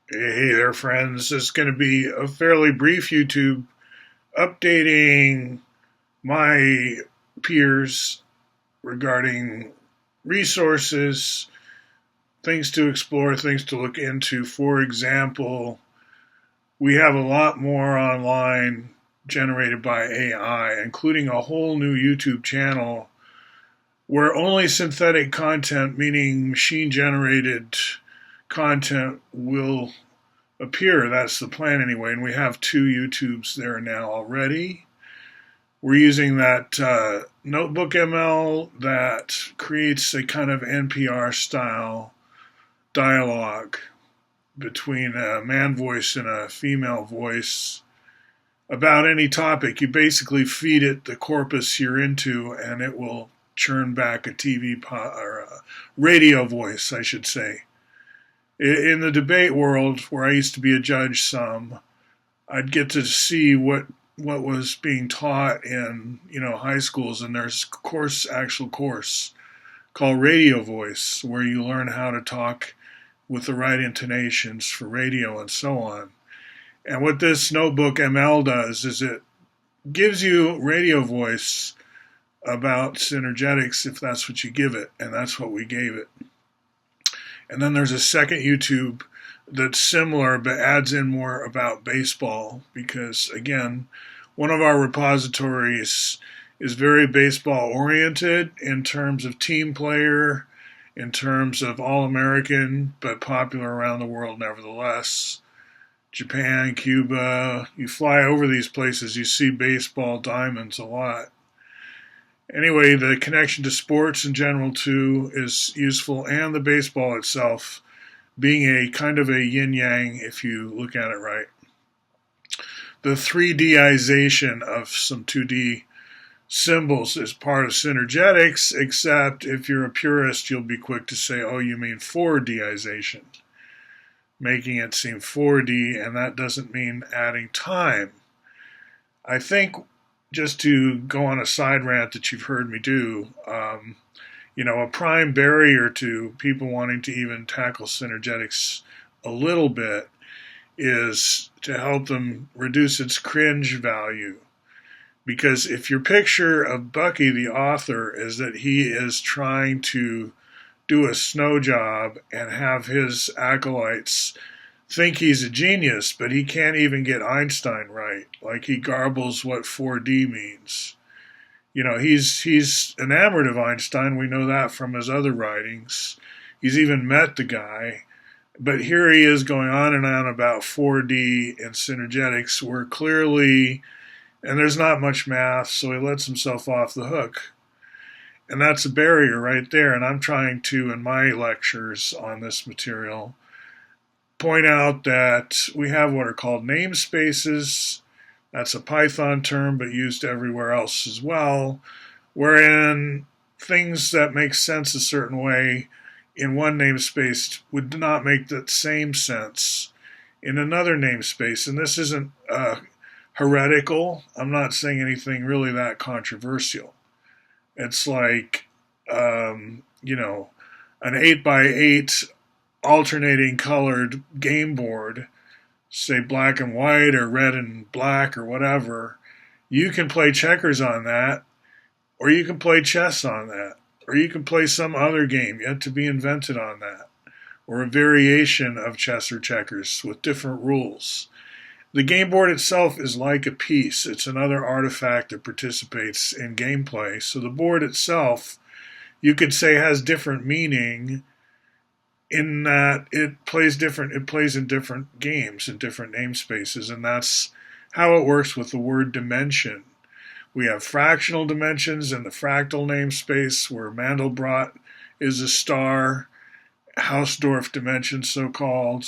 Hey there, friends. This is going to be a fairly brief YouTube updating my peers regarding resources, things to explore, things to look into. For example, we have a lot more online generated by AI, including a whole new YouTube channel where only synthetic content, meaning machine generated content, will appear. That's the plan anyway. And we have two YouTubes there now already. We're using that Notebook ML that creates a kind of NPR style dialogue between a man voice and a female voice about any topic. You basically feed it the corpus you're into, and it will churn back a or a radio voice, I should say. In the debate world, where I used to be a judge some, I'd get to see what was being taught in high schools, and there's actual course called radio voice, where you learn how to talk with the right intonations for radio and so on. And what this Notebook ML does is it gives you radio voice about Synergetics if that's what you give it, and that's what we gave it. And then there's a second YouTube that's similar but adds in more about baseball because, again, one of our repositories is very baseball oriented in terms of team player, in terms of All-American, but popular around the world nevertheless. Japan, Cuba, you fly over these places, you see baseball diamonds a lot. Anyway, the connection to sports in general too is useful, and the baseball itself being a kind of a yin-yang if you look at it right. The 3Dization of some 2D symbols is part of Synergetics, except if you're a purist, you'll be quick to say, oh, you mean 4Dization, making it seem 4D, and that doesn't mean adding time. I think, just to go on a side rant that you've heard me do, a prime barrier to people wanting to even tackle Synergetics a little bit is to help them reduce its cringe value. Because if your picture of Bucky, the author, is that he is trying to do a snow job and have his acolytes think he's a genius, but he can't even get Einstein right. Like, he garbles what 4D means. He's enamored of Einstein. We know that from his other writings. He's even met the guy. But here he is going on and on about 4D and Synergetics, where clearly, and there's not much math, so he lets himself off the hook. And that's a barrier right there. And I'm trying to, in my lectures on this material, point out that we have what are called namespaces. That's a Python term, but used everywhere else as well, wherein things that make sense a certain way in one namespace would not make that same sense in another namespace. And this isn't heretical. I'm not saying anything really that controversial. It's like, an 8x8 alternating colored game board, say black and white or red and black or whatever. You can play checkers on that, or you can play chess on that, or you can play some other game yet to be invented on that, or a variation of chess or checkers with different rules. The game board itself is like a piece. It's another artifact that participates in gameplay. So the board itself, you could say, has different meaning in that it plays in different games in different namespaces, and that's how it works with the word dimension. We have fractional dimensions in the fractal namespace, where Mandelbrot is a star, Hausdorff dimensions so-called.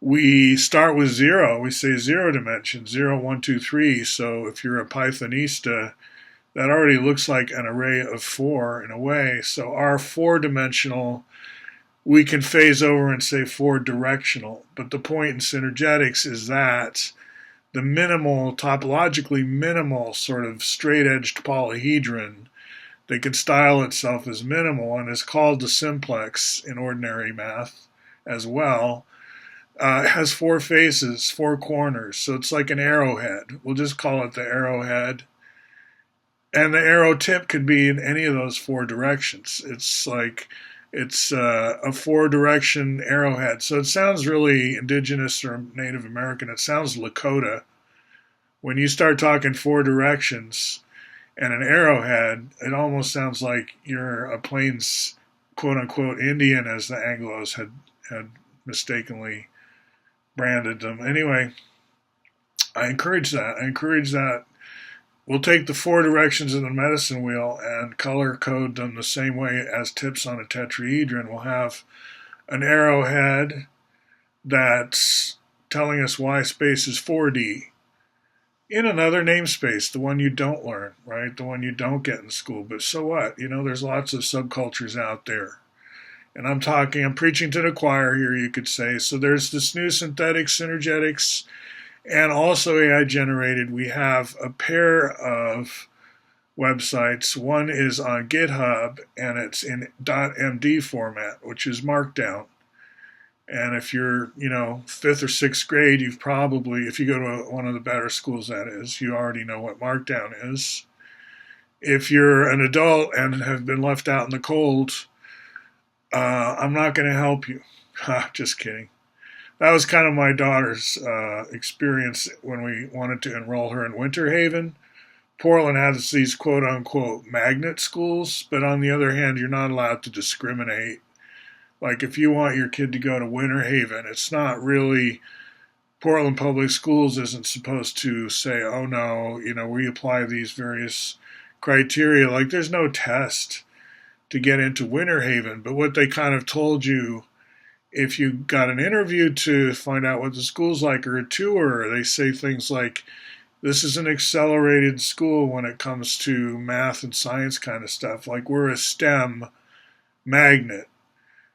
We start with zero. We say zero dimension, 0, 1, 2, 3. So if you're a Pythonista, that already looks like an array of 4 in a way. So our 4-dimensional, we can phase over and say 4-directional. But the point in Synergetics is that the minimal, topologically minimal sort of straight-edged polyhedron that can style itself as minimal and is called the simplex in ordinary math as well, It has four faces, four corners, so it's like an arrowhead. We'll just call it the arrowhead. And the arrow tip could be in any of those four directions. It's a four direction arrowhead. So it sounds really indigenous or Native American. It sounds Lakota. When you start talking four directions and an arrowhead, it almost sounds like you're a Plains quote unquote Indian, as the Anglos had mistakenly branded them. Anyway, I encourage that. We'll take the four directions of the medicine wheel and color code them the same way as tips on a tetrahedron. We'll have an arrowhead that's telling us Y space is 4D in another namespace, the one you don't learn, right? The one you don't get in school. But so what? There's lots of subcultures out there. And I'm preaching to the choir here, you could say. So there's this new synthetic Synergetics and also AI generated. We have a pair of websites. One is on GitHub, and it's in .md format, which is Markdown. And if you're, fifth or sixth grade, you've probably, if you go to one of the better schools, that is, you already know what Markdown is. If you're an adult and have been left out in the cold, I'm not going to help you. Just kidding. That was kind of my daughter's experience when we wanted to enroll her in Winter Haven. Portland has these quote-unquote magnet schools, but on the other hand, you're not allowed to discriminate. Like if you want your kid to go to Winter Haven, it's not really, Portland Public Schools isn't supposed to say, oh no, we apply these various criteria. Like there's no test to get into Winter Haven, but what they kind of told you, if you got an interview to find out what the school's like or a tour, they say things like, this is an accelerated school when it comes to math and science kind of stuff. Like we're a STEM magnet.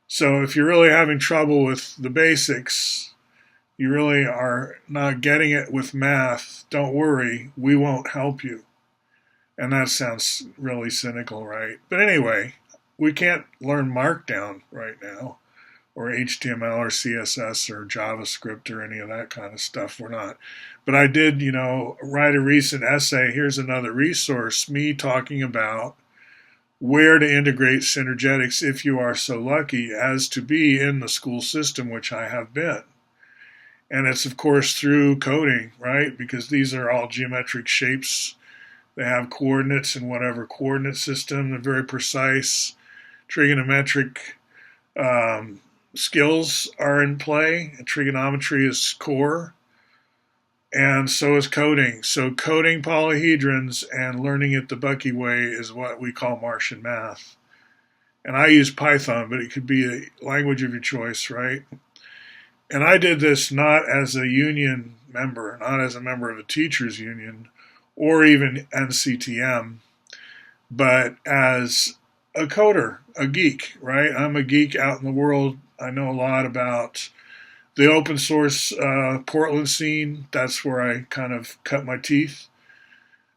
So if you're really having trouble with the basics, you really are not getting it with math, don't worry, we won't help you. And that sounds really cynical, right? But anyway, we can't learn Markdown right now, or HTML or CSS or JavaScript or any of that kind of stuff. We're not. But I did, write a recent essay. Here's another resource, me talking about where to integrate Synergetics if you are so lucky as to be in the school system, which I have been. And it's, of course, through coding, right? Because these are all geometric shapes. They have coordinates in whatever coordinate system. They're very precise. Trigonometric skills are in play. Trigonometry is core, and so is coding. So coding polyhedrons and learning it the Bucky way is what we call Martian math. And I use Python, but it could be a language of your choice, right? And I did this not as a union member, not as a member of a teachers union, or even NCTM, but as a coder, a geek, right? I'm a geek out in the world. I know a lot about the open source Portland scene. That's where I kind of cut my teeth.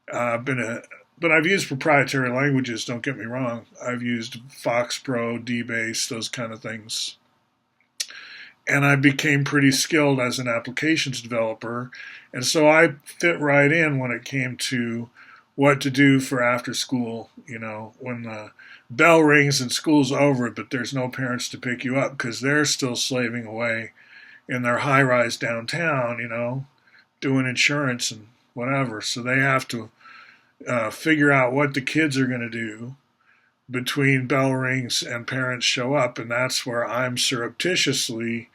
But I've used proprietary languages, don't get me wrong. I've used FoxPro, DBase, those kind of things. And I became pretty skilled as an applications developer. And so I fit right in when it came to what to do for after school, when the bell rings and school's over, but there's no parents to pick you up because they're still slaving away in their high-rise downtown, doing insurance and whatever. So they have to figure out what the kids are going to do between bell rings and parents show up, and that's where I'm surreptitiously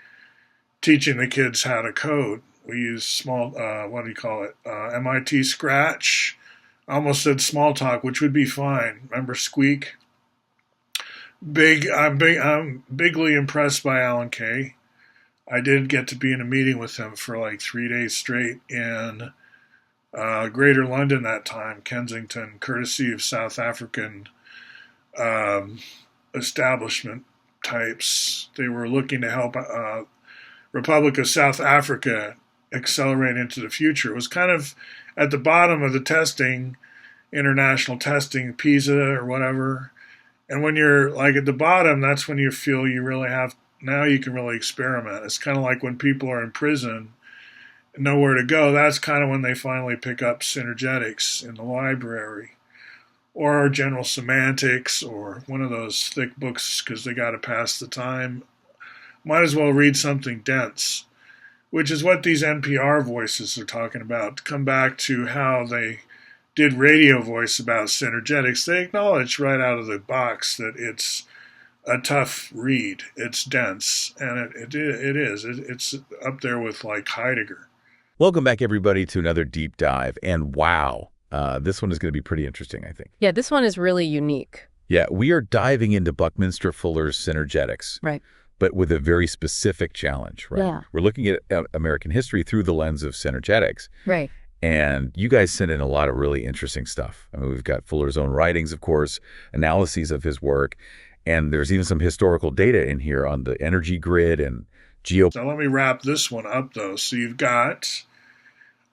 teaching the kids how to code. We use small, MIT Scratch. I almost said Smalltalk, which would be fine. Remember Squeak? I'm bigly impressed by Alan Kay. I did get to be in a meeting with him for like 3 days straight in Greater London that time, Kensington, courtesy of South African establishment types. They were looking to help Republic of South Africa accelerate into the future. It was kind of at the bottom of the testing, international testing, PISA or whatever. And when you're like at the bottom, that's when you feel you really have Now you can really experiment. It's kind of like when people are in prison, nowhere to go. That's kind of when they finally pick up Synergetics in the library, or general semantics, or one of those thick books because they got to pass the time. Might as well read something dense, which is what these NPR voices are talking about. To come back to how they did radio voice about Synergetics, they acknowledge right out of the box that it's a tough read. It's dense, and it is. It's up there with like Heidegger. Welcome back, everybody, to another deep dive. And wow, this one is going to be pretty interesting, I think. Yeah, this one is really unique. Yeah, we are diving into Buckminster Fuller's Synergetics, Right. but with a very specific challenge, right? Yeah. We're looking at American history through the lens of Synergetics. Right. And you guys sent in a lot of really interesting stuff. I mean, we've got Fuller's own writings, of course, analyses of his work, and there's even some historical data in here on the energy grid and So let me wrap this one up, though. So you've got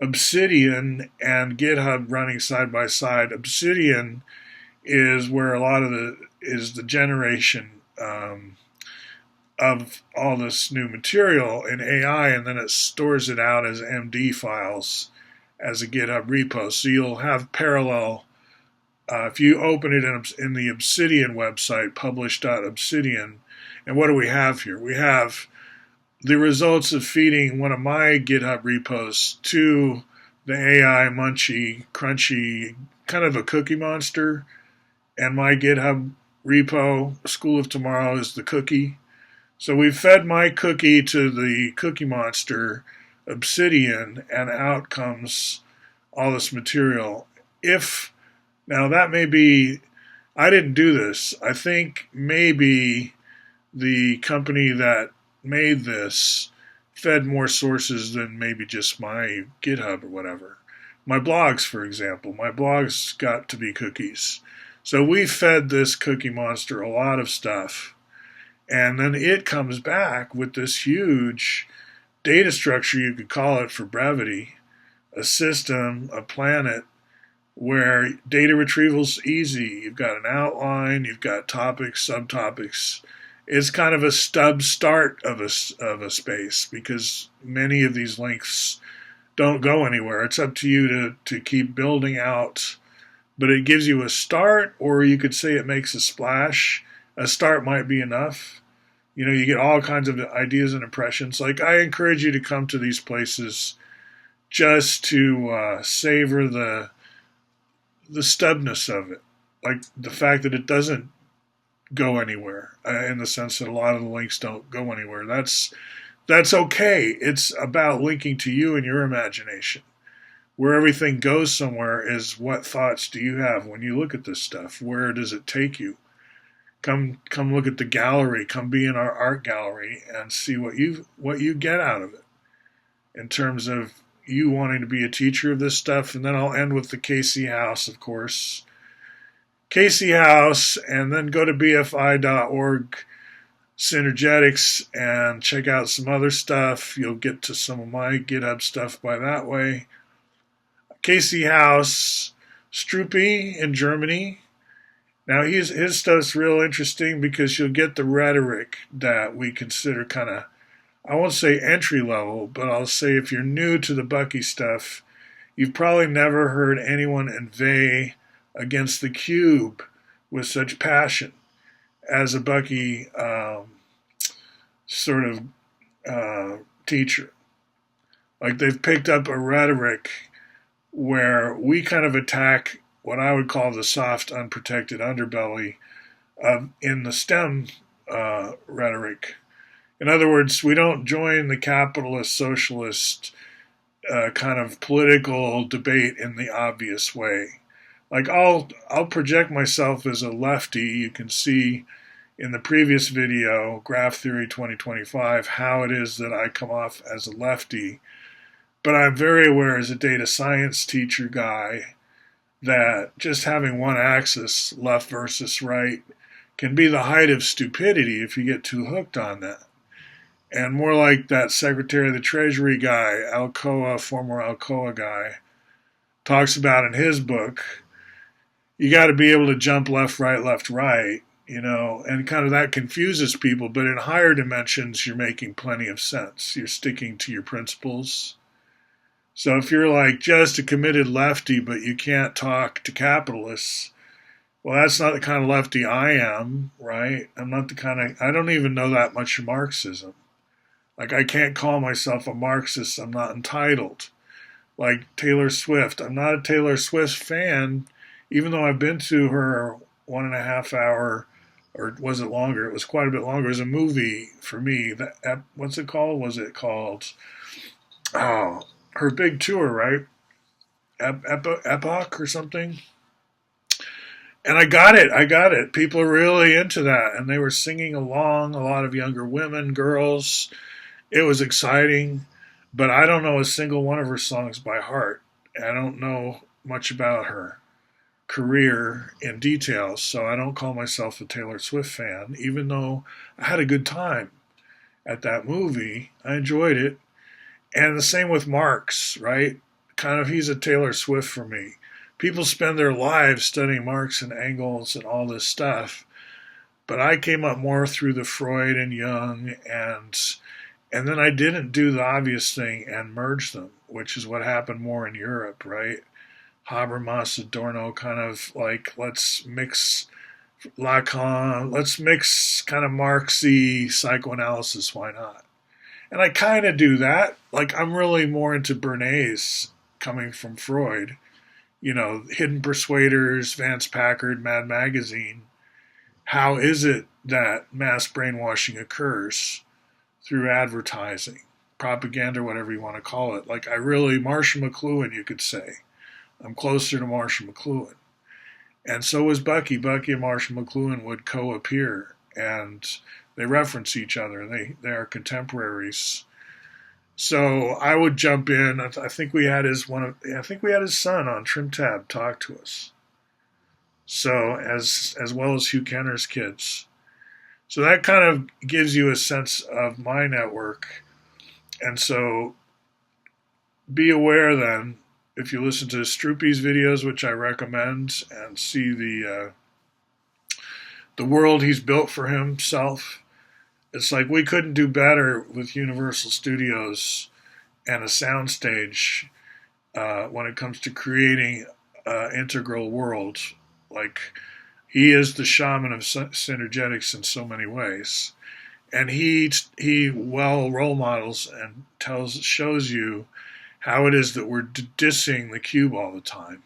Obsidian and GitHub running side by side. Obsidian is where a lot of the generation of all this new material in AI, and then it stores it out as MD files as a GitHub repo. So you'll have parallel. If you open it in the Obsidian website, publish.obsidian, and what do we have here? We have the results of feeding one of my GitHub repos to the AI Munchy Crunchy, kind of a cookie monster, and my GitHub repo, School of Tomorrow, is the cookie. So we fed my cookie to the cookie monster, Obsidian, and out comes all this material. Now that may be, I didn't do this. I think maybe the company that made this fed more sources than maybe just my GitHub or whatever. My blogs, for example, my blogs got to be cookies. So we fed this cookie monster a lot of stuff. And then it comes back with this huge data structure, you could call it for brevity, a system, a planet, where data retrieval's easy. You've got an outline, you've got topics, subtopics. It's kind of a stub start of a space because many of these links don't go anywhere. It's up to you to keep building out, but it gives you a start, or you could say it makes a splash. A start might be enough. You get all kinds of ideas and impressions. Like, I encourage you to come to these places just to savor the stubness of it, like the fact that it doesn't go anywhere, in the sense that a lot of the links don't go anywhere. That's okay. It's about linking to you and your imagination. Where everything goes somewhere is what thoughts do you have when you look at this stuff? Where does it take you? Come look at the gallery. Come be in our art gallery and see what you get out of it in terms of you wanting to be a teacher of this stuff. And then I'll end with the Casey House, of course. Casey House, and then go to bfi.org, Synergetics, and check out some other stuff. You'll get to some of my GitHub stuff by that way. Casey House, Strupe in Germany. Now his stuff's real interesting because you'll get the rhetoric that we consider kind of, I won't say entry level, but I'll say if you're new to the Bucky stuff, you've probably never heard anyone inveigh against the cube with such passion as a Bucky sort of teacher. Like, they've picked up a rhetoric where we kind of attack what I would call the soft, unprotected underbelly in the STEM rhetoric. In other words, we don't join the capitalist, socialist kind of political debate in the obvious way. Like, I'll project myself as a lefty. You can see in the previous video, Graph Theory 2025, how it is that I come off as a lefty. But I'm very aware as a data science teacher guy that just having one axis, left versus right, can be the height of stupidity if you get too hooked on that. And more like that Secretary of the Treasury guy, Alcoa, former Alcoa guy, talks about in his book, you got to be able to jump left, right, and kind of that confuses people. But in higher dimensions, you're making plenty of sense. You're sticking to your principles. So if you're like just a committed lefty, but you can't talk to capitalists, well, that's not the kind of lefty I am, right? I'm not the kind of, I don't even know that much of Marxism. Like, I can't call myself a Marxist. I'm not entitled. Like Taylor Swift. I'm not a Taylor Swift fan, even though I've been to her 1.5 hour, or was it longer? It was quite a bit longer. It was a movie for me. What's it called? Was it called? Oh, her big tour, right? Epoch or something. And I got it. I got it. People are really into that, and they were singing along. A lot of younger women, girls. It was exciting, but I don't know a single one of her songs by heart. I don't know much about her career in detail, so I don't call myself a Taylor Swift fan, even though I had a good time at that movie. I enjoyed it. And the same with Marx, right? Kind of, he's a Taylor Swift for me. People spend their lives studying Marx and Engels and all this stuff, but I came up more through the Freud and Jung, and then I didn't do the obvious thing and merge them, which is what happened more in Europe, right? Habermas, Adorno, kind of like, let's mix Lacan, let's mix kind of Marxy psychoanalysis, why not? And I kind of do that. Like, I'm really more into Bernays coming from Freud. Hidden Persuaders, Vance Packard, Mad Magazine. How is it that mass brainwashing occurs through advertising, propaganda, whatever you want to call it? Like, Marshall McLuhan, you could say. I'm closer to Marshall McLuhan. And so was Bucky. Bucky and Marshall McLuhan would co-appear, and they reference each other. They are contemporaries. So I would jump in. I think we had his son on Trim Tab talk to us. So as well as Hugh Kenner's kids. So that kind of gives you a sense of my network. And so be aware then, if you listen to Stroopy's videos, which I recommend, and see the world he's built for himself. It's like we couldn't do better with Universal Studios and a soundstage when it comes to creating integral worlds. Like, he is the shaman of Synergetics in so many ways, and he well role models and shows you how it is that we're dissing the cube all the time.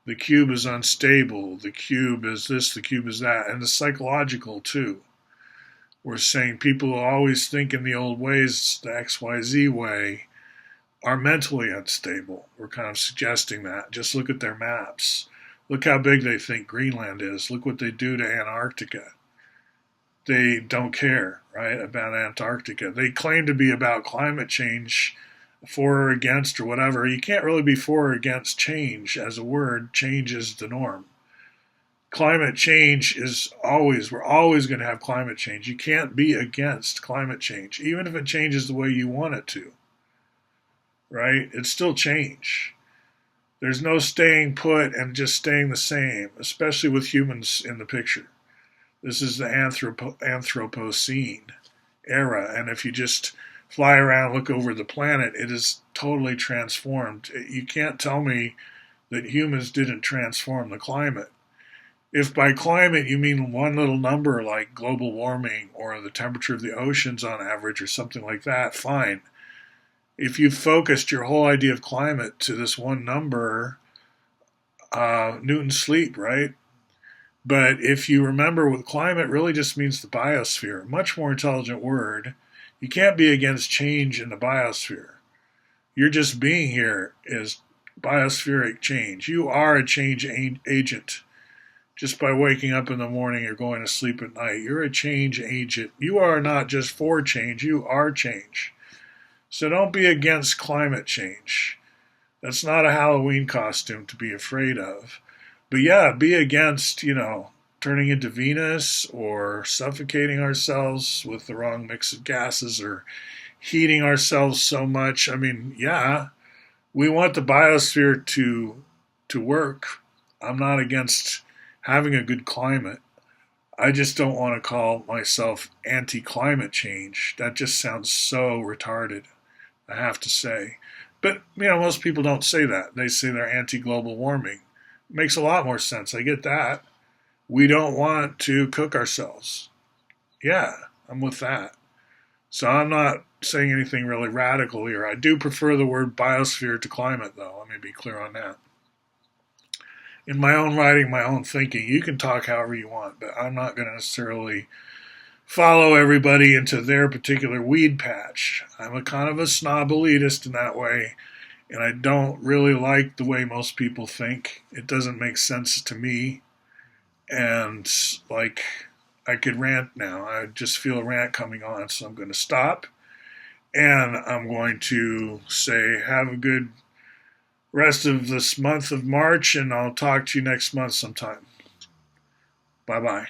The cube is unstable. The cube is this. The cube is that, and it's psychological too. We're saying people who always think in the old ways, the XYZ way, are mentally unstable. We're kind of suggesting that. Just look at their maps. Look how big they think Greenland is. Look what they do to Antarctica. They don't care, right, about Antarctica. They claim to be about climate change, for or against or whatever. You can't really be for or against change as a word. Change is the norm. Climate change is we're always going to have climate change. You can't be against climate change, even if it changes the way you want it to, right? It's still change. There's no staying put and just staying the same, especially with humans in the picture. This is the Anthropocene era, and if you just fly around, look over the planet, it is totally transformed. You can't tell me that humans didn't transform the climate. If by climate you mean one little number like global warming or the temperature of the oceans on average or something like that, fine. If you focused your whole idea of climate to this one number, Newton's sleep, right? But if you remember what climate really just means the biosphere, much more intelligent word. You can't be against change in the biosphere. You're just being here is biospheric change. You are a change agent. Just by waking up in the morning or going to sleep at night, you're a change agent. You are not just for change, you are change. So don't be against climate change. That's not a Halloween costume to be afraid of. But yeah, be against, turning into Venus or suffocating ourselves with the wrong mix of gases or heating ourselves so much. I mean, yeah, we want the biosphere to work. I'm not against having a good climate. I just don't want to call myself anti-climate change. That just sounds so retarded, I have to say. But, most people don't say that. They say they're anti-global warming. It makes a lot more sense. I get that. We don't want to cook ourselves. Yeah, I'm with that. So I'm not saying anything really radical here. I do prefer the word biosphere to climate, though. Let me be clear on that. In my own writing, my own thinking, you can talk however you want, but I'm not going to necessarily follow everybody into their particular weed patch. I'm a kind of a snob elitist in that way, and I don't really like the way most people think. It doesn't make sense to me. And, like, I could rant now. I just feel a rant coming on, so I'm going to stop. And I'm going to say, have a good rest of this month of March, and I'll talk to you next month sometime. Bye bye.